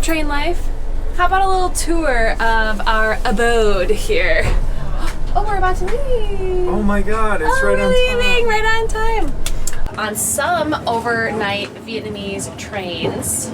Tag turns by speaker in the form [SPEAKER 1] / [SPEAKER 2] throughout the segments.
[SPEAKER 1] train life. How about a little tour of our abode here? Oh, we're about to leave.
[SPEAKER 2] Oh my god, it's right on time.
[SPEAKER 1] Leaving right on time. On some overnight Vietnamese trains,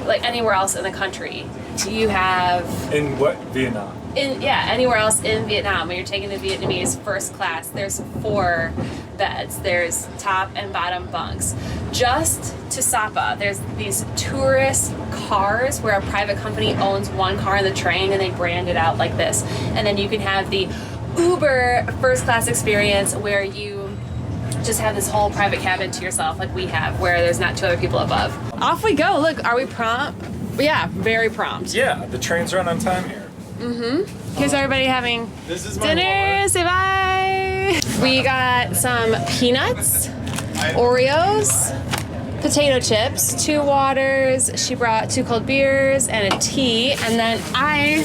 [SPEAKER 1] like anywhere else in the country, you have...
[SPEAKER 2] In what? Vietnam?
[SPEAKER 1] Anywhere else in Vietnam, when you're taking the Vietnamese first class, there's 4 beds. There's top and bottom bunks. Just to Sapa, there's these tourist cars where a private company owns one car in the train and they brand it out like this. And then you can have the Uber first class experience where you just have this whole private cabin to yourself like we have, where there's not 2 other people above. Off we go. Look, are we prompt? Yeah, very prompt.
[SPEAKER 2] Yeah, the trains run on time here.
[SPEAKER 1] Mm-hmm. Here's everybody having
[SPEAKER 2] This is my
[SPEAKER 1] dinner. Say bye. We got some peanuts, Oreos, potato chips, 2 waters. She brought 2 cold beers and a tea. And then I,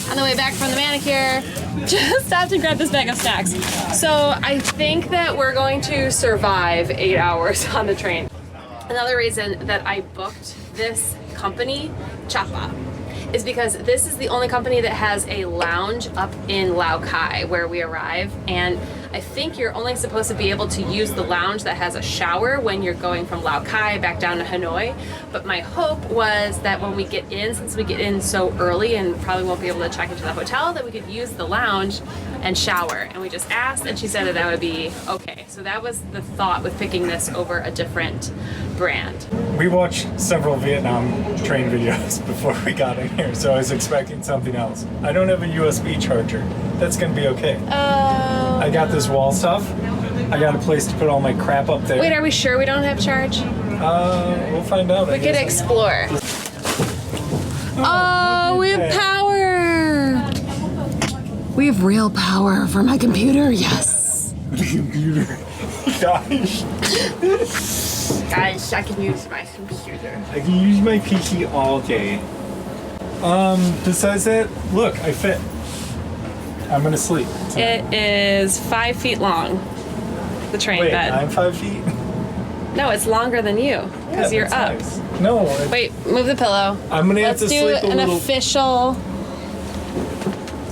[SPEAKER 1] on the way back from the manicure, just stopped and grabbed this bag of snacks. So I think that we're going to survive 8 hours on the train. Another reason that I booked this company, Chapa, is because this is the only company that has a lounge up in Lao Cai where we arrive, and I think you're only supposed to be able to use the lounge that has a shower when you're going from Lao Cai back down to Hanoi. But my hope was that when we get in, since we get in so early and probably won't be able to check into the hotel, that we could use the lounge and shower. And we just asked, and she said that would be okay. So that was the thought with picking this over a different brand.
[SPEAKER 2] We watched several Vietnam train videos before we got in here, so I was expecting something else. I don't have a USB charger. That's gonna be okay. I got this wall stuff. I got a place to put all my crap up there.
[SPEAKER 1] Wait, are we sure we don't have charge?
[SPEAKER 2] We'll find out.
[SPEAKER 1] We could explore. Oh, we have power! We have real power for my computer, yes.
[SPEAKER 2] Computer. Gosh.
[SPEAKER 1] Guys, I can use my computer.
[SPEAKER 2] I can use my PC all day. Besides that, look, I fit. I'm gonna sleep tonight.
[SPEAKER 1] It is 5 feet long, the train
[SPEAKER 2] Wait,
[SPEAKER 1] bed.
[SPEAKER 2] I'm 5 feet?
[SPEAKER 1] No, it's longer than you, because you're up.
[SPEAKER 2] Nice. No.
[SPEAKER 1] Wait, move the pillow.
[SPEAKER 2] I'm gonna
[SPEAKER 1] Let's
[SPEAKER 2] have to
[SPEAKER 1] do
[SPEAKER 2] sleep a
[SPEAKER 1] an
[SPEAKER 2] little.
[SPEAKER 1] official...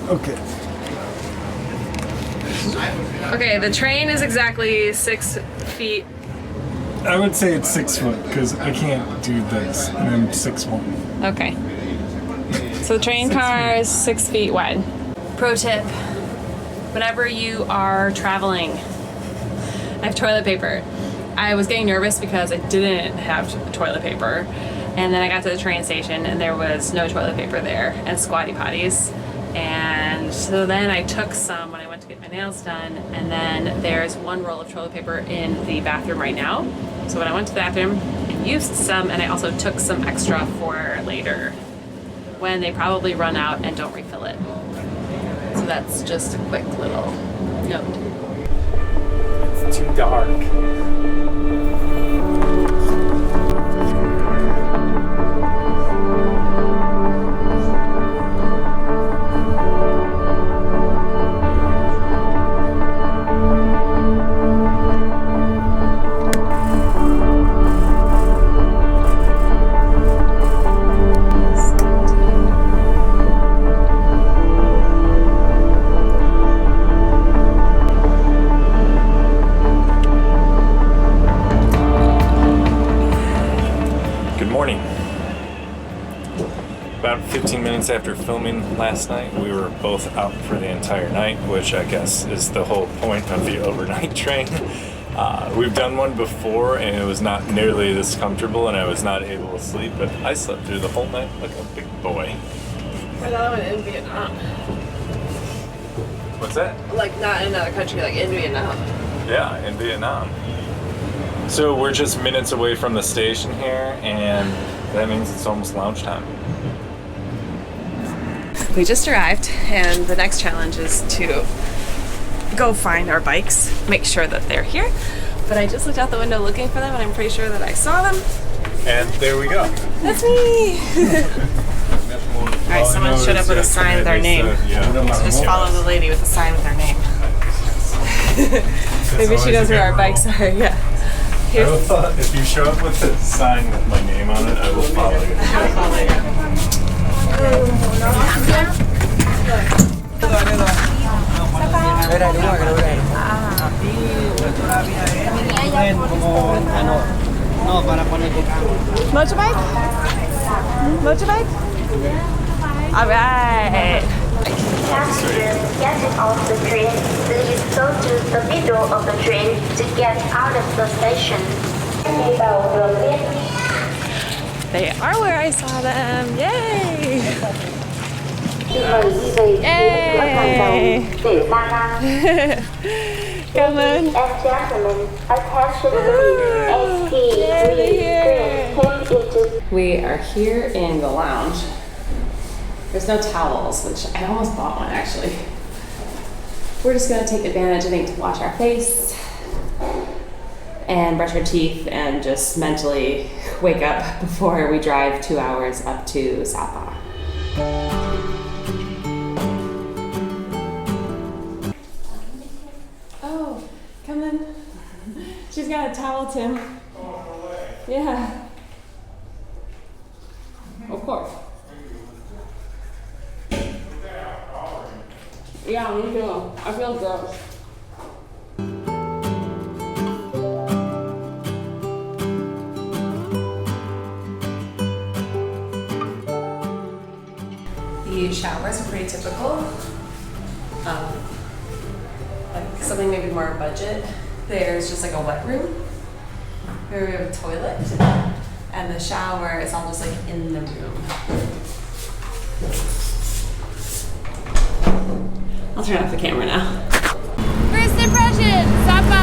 [SPEAKER 2] Okay.
[SPEAKER 1] Okay, the train is exactly 6 feet.
[SPEAKER 2] I would say it's 6 foot, because I can't do this, and I'm 6'1".
[SPEAKER 1] Okay. So the train car is 6 feet wide. Pro tip, whenever you are traveling, I have toilet paper. I was getting nervous because I didn't have toilet paper. And then I got to the train station and there was no toilet paper there and squatty potties. And so then I took some when I went to get my nails done, and then there's 1 roll of toilet paper in the bathroom right now. So when I went to the bathroom, I used some, and I also took some extra for later when they probably run out and don't refill it. So that's just a quick little note.
[SPEAKER 2] It's too dark. About 15 minutes after filming last night, we were both out for the entire night, which I guess is the whole point of the overnight train. We've done one before and it was not nearly this comfortable and I was not able to sleep, but I slept through the whole night like a big boy.
[SPEAKER 1] Another one in Vietnam.
[SPEAKER 2] What's that?
[SPEAKER 1] Like not in another country, like in Vietnam.
[SPEAKER 2] Yeah, in Vietnam. So we're just minutes away from the station here, and that means it's almost lounge time.
[SPEAKER 1] We just arrived, and the next challenge is to go find our bikes, make sure that they're here. But I just looked out the window looking for them, and I'm pretty sure that I saw them.
[SPEAKER 2] And there we go.
[SPEAKER 1] That's me! Alright, someone showed up with a sign with our name. So just follow the lady with a sign with our name. Maybe she knows where our bikes are, yeah.
[SPEAKER 2] If you show up with a sign with my name on it, I will follow you.
[SPEAKER 1] Motorbike? Motorbike? All right.
[SPEAKER 3] Passengers getting off the train, please go to the middle of the train to get out of the station.
[SPEAKER 1] They are where I saw them. Yay! Yay! Come on.
[SPEAKER 3] And gentlemen, attention please.
[SPEAKER 1] We are here in the lounge. There's no towels, which I almost bought one actually. We're just gonna take advantage, I think, to wash our face and brush our teeth and just mentally wake up before we drive 2 hours up to Sapa. Oh, come in. She's got a towel, Tim. Yeah. Of course. Yeah, me too. I feel gross. The showers are pretty typical. Like something maybe more budget. There's just like a wet room where we have a toilet, and the shower is all just like in the room. I'll turn off the camera now. First impression, Sapa.